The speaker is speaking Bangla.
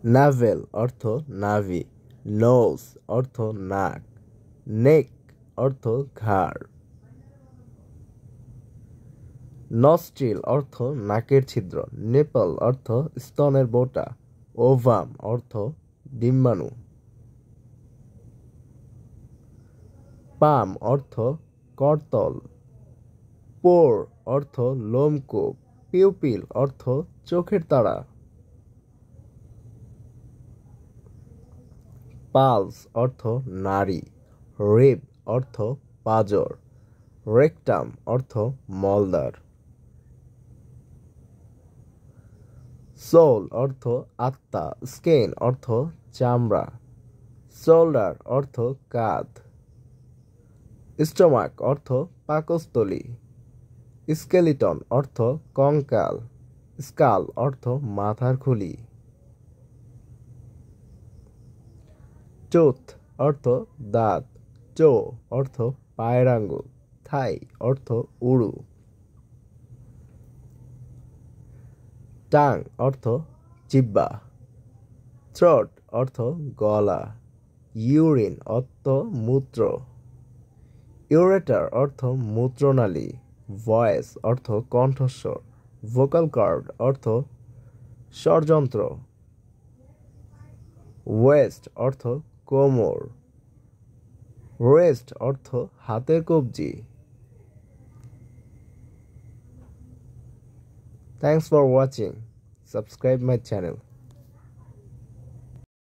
নাভেল অর্থ নাভি, নোজ অর্থ নাক, নেক অর্থ ঘাড়, নস্ট্রিল অর্থ নাকের ছিদ্র, নিপল অর্থ স্তনের বোঁটা, ওভাম অর্থ ডিম্বাণু, পাম অর্থ করতল, পোর অর্থ লোমকূপ, পিউপিল অর্থ চোখের তারা, পালস অর্থ নাড়ি, রিব অর্থ পাঁজর, রেকটাম অর্থ মলদ্বার, সোল অর্থ আত্মা, স্কিন অর্থ চামড়া, শোল্ডার অর্থ কাঁধ, স্টোমাক অর্থ পাকস্থলী, স্কেলিটন অর্থ কঙ্কাল, স্কাল অর্থ মাথার খুলি, টুথ অর্থ দাঁত, টো অর্থ পায়ের আঙ্গুল, থাই অর্থ উরু, টাং অর্থ জিহ্বা, থ্রোট অর্থ গলা, ইউরিন অর্থ মূত্র, ইউরেটার অর্থ মূত্রনালী, ভয়েস অর্থ কণ্ঠস্বর, ভোকাল কর্ড অর্থ স্বরযন্ত্র, ওয়েস্ট অর্থ কোমর, রেস্ট অর্থ হাতের কবজি। Thanks for watching. Subscribe my channel.